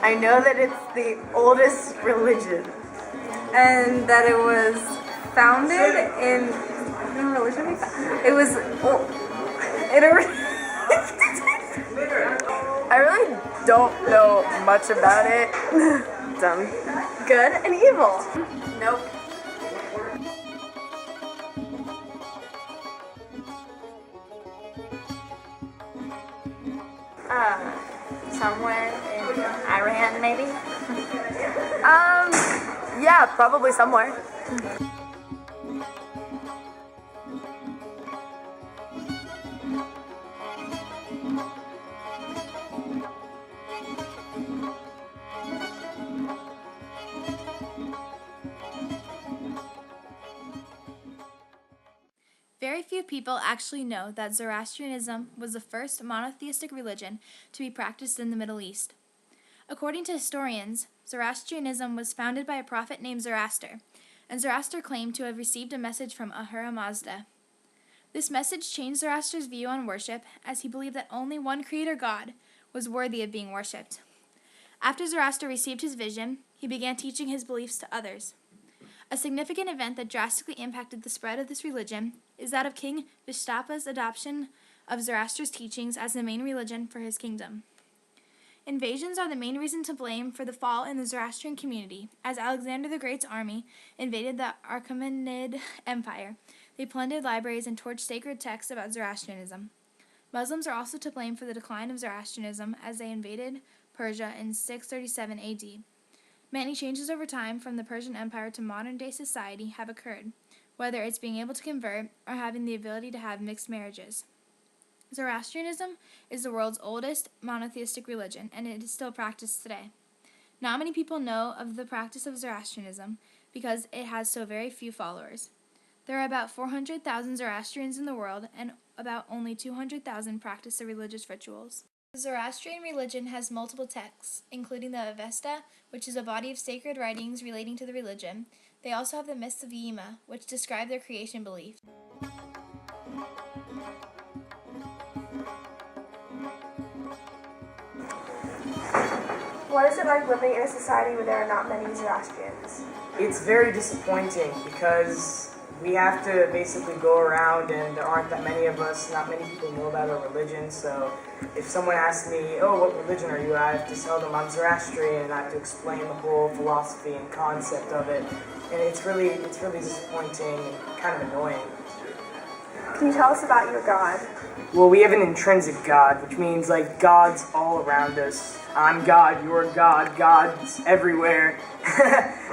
I know that it's the oldest religion and that it was founded in religion. It was I really don't know much about it. Good and evil. Nope. Somewhere in Iran, maybe? Yeah, probably somewhere. Very few people actually know that Zoroastrianism was the first monotheistic religion to be practiced in the Middle East. According to historians, Zoroastrianism was founded by a prophet named Zoroaster, and Zoroaster claimed to have received a message from Ahura Mazda. This message changed Zoroaster's view on worship, as he believed that only one creator God was worthy of being worshipped. After Zoroaster received his vision, he began teaching his beliefs to others. A significant event that drastically impacted the spread of this religion is that of King Vishtapa's adoption of Zoroaster's teachings as the main religion for his kingdom. Invasions are the main reason to blame for the fall in the Zoroastrian community, as Alexander the Great's army invaded the Achaemenid Empire. They plundered libraries and torched sacred texts about Zoroastrianism. Muslims are also to blame for the decline of Zoroastrianism as they invaded Persia in 637 AD. Many changes over time from the Persian Empire to modern-day society have occurred, whether it's being able to convert or having the ability to have mixed marriages. Zoroastrianism is the world's oldest monotheistic religion, and it is still practiced today. Not many people know of the practice of Zoroastrianism because it has so very few followers. There are about 400,000 Zoroastrians in the world, and about only 200,000 practice the religious rituals. The Zoroastrian religion has multiple texts, including the Avesta, which is a body of sacred writings relating to the religion. They also have the myths of Yima, which describe their creation belief. What is it like living in a society where there are not many Zoroastrians? It's very disappointing because we have to basically go around and there aren't that many of us, not many people know about our religion, so if someone asks me, oh, what religion are you? I have to tell them I'm Zoroastrian and I have to explain the whole philosophy and concept of it, and it's really disappointing and kind of annoying. Can you tell us about your God? Well, we have an intrinsic God, which means like God's all around us. I'm God, you're God, God's everywhere.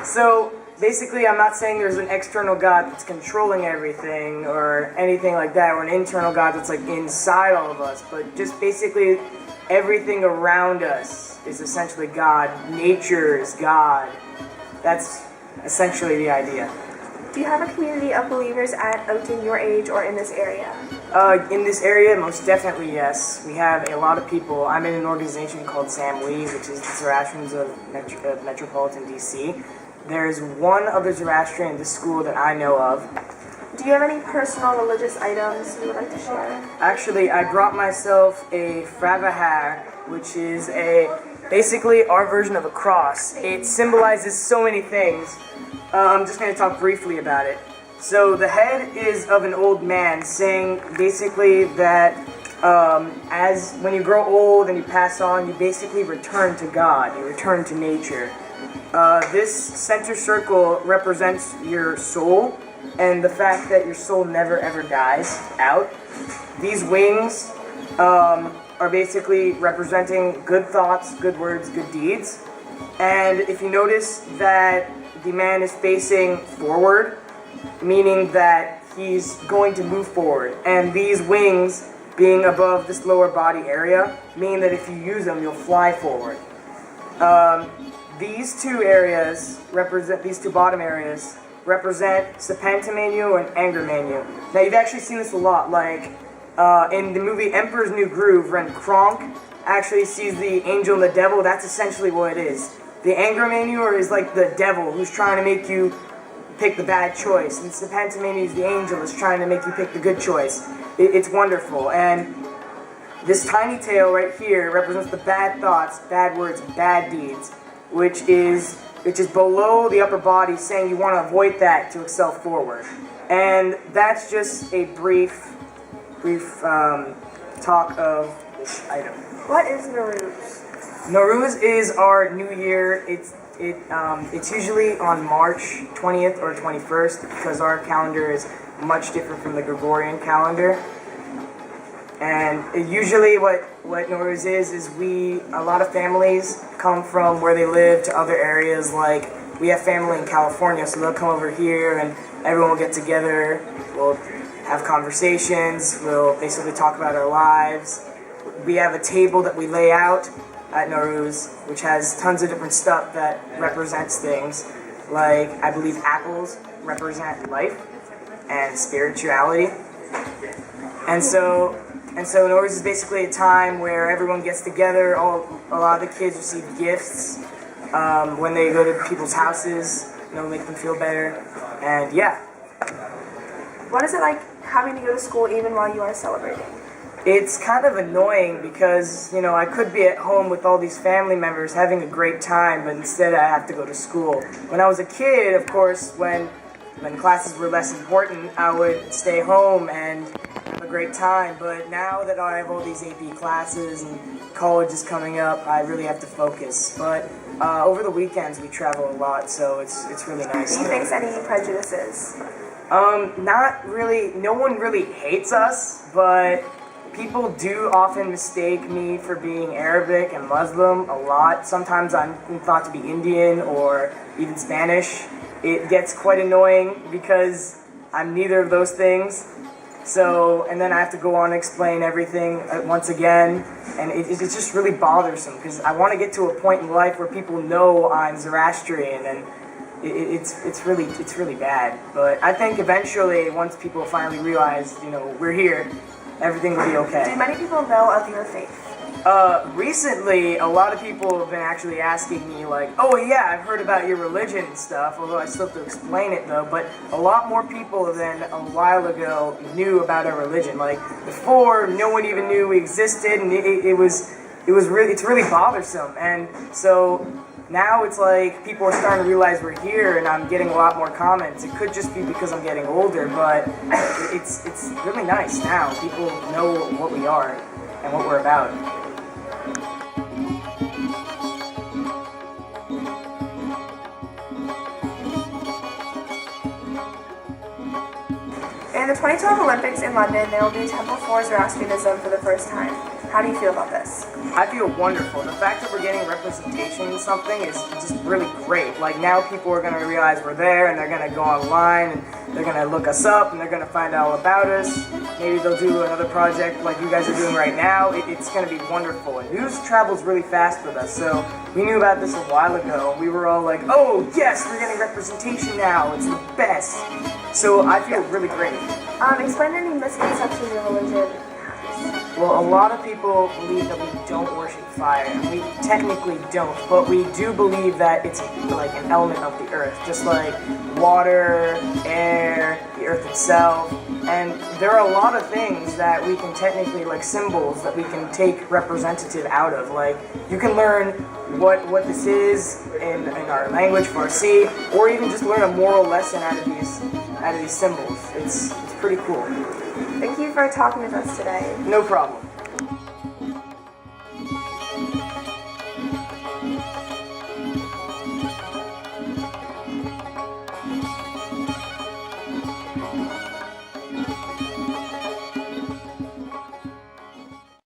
So basically, I'm not saying there's an external God that's controlling everything or anything like that, or an internal God that's like inside all of us, but just basically everything around us is essentially God. Nature is God. That's essentially the idea. Do you have a community of believers at Oakton your age or in this area? In this area, most definitely yes. We have a lot of people. I'm in an organization called SAMWE, which is the Zoroastrians of Metropolitan DC. There's one other Zoroastrian in this school that I know of. Do you have any personal religious items you would like to share? Actually, I brought myself a fravahar, which is basically our version of a cross. It symbolizes so many things. I'm just going to talk briefly about it. So the head is of an old man, saying basically that as when you grow old and you pass on, you basically return to God, you return to nature. This center circle represents your soul and the fact that your soul never ever dies out. These wings are basically representing good thoughts, good words, good deeds. And if you notice that the man is facing forward, meaning that he's going to move forward. And these wings, being above this lower body area, mean that if you use them, you'll fly forward. These two bottom areas, represent Sapantamanu and Angermanu. Now, you've actually seen this a lot, like in the movie Emperor's New Groove, when Kronk actually sees the angel and the devil. That's essentially what it is. The Angermanu is like the devil who's trying to make you pick the bad choice. And Pantomime is the angel is trying to make you pick the good choice. It's wonderful. And this tiny tail right here represents the bad thoughts, bad words, bad deeds, which is below the upper body, saying you want to avoid that to excel forward. And that's just a brief talk of this item. What is Nowruz? Nowruz is our new year. It's usually on March 20th or 21st because our calendar is much different from the Gregorian calendar. And usually what Nowruz is a lot of families come from where they live to other areas. Like, we have family in California, so they'll come over here and everyone will get together. We'll have conversations. We'll basically talk about our lives. We have a table that we lay out at Nowruz, which has tons of different stuff that represents things. Like, I believe apples represent life and spirituality. And so Nowruz is basically a time where everyone gets together. A lot of the kids receive gifts when they go to people's houses, make them feel better. And yeah. What is it like having to go to school even while you are celebrating? It's kind of annoying because, I could be at home with all these family members having a great time, but instead I have to go to school. When I was a kid, of course, when classes were less important, I would stay home and have a great time. But now that I have all these AP classes and college is coming up, I really have to focus. But over the weekends we travel a lot, so it's really nice. Do you face any prejudices? Not really. No one really hates us, but people do often mistake me for being Arabic and Muslim a lot. Sometimes I'm thought to be Indian or even Spanish. It gets quite annoying because I'm neither of those things. So, and then I have to go on and explain everything once again, and it's just really bothersome because I want to get to a point in life where people know I'm Zoroastrian, and it's really bad. But I think eventually, once people finally realize, we're here, everything will be okay. Do many people know of your faith? Recently, a lot of people have been actually asking me, like, oh yeah, I've heard about your religion and stuff, although I still have to explain it though, but a lot more people than a while ago knew about our religion. Like, before, no one even knew we existed, and it's really bothersome. And so now it's like people are starting to realize we're here, and I'm getting a lot more comments. It could just be because I'm getting older, but it's really nice now. People know what we are and what we're about. In the 2012 Olympics in London, there will be a temple for Zoroastrianism for the first time. How do you feel about this? I feel wonderful. The fact that we're getting representation in something is just really great. Like, now people are going to realize we're there, and they're going to go online, and they're going to look us up, and they're going to find out all about us. Maybe they'll do another project like you guys are doing right now. It's going to be wonderful. And news travels really fast with us, so we knew about this a while ago. We were all like, oh, yes, we're getting representation now. It's the best. So I feel really great. Explain any misconceptions of religion. Well, a lot of people believe that we don't worship fire, and we technically don't, but we do believe that it's like an element of the earth, just like water, air, the earth itself, and there are a lot of things that we can technically, like symbols, that we can take representative out of. Like, you can learn what this is in our language, Farsi, or even just learn a moral lesson out of these symbols. It's pretty cool. Thank you for talking with us today. No problem.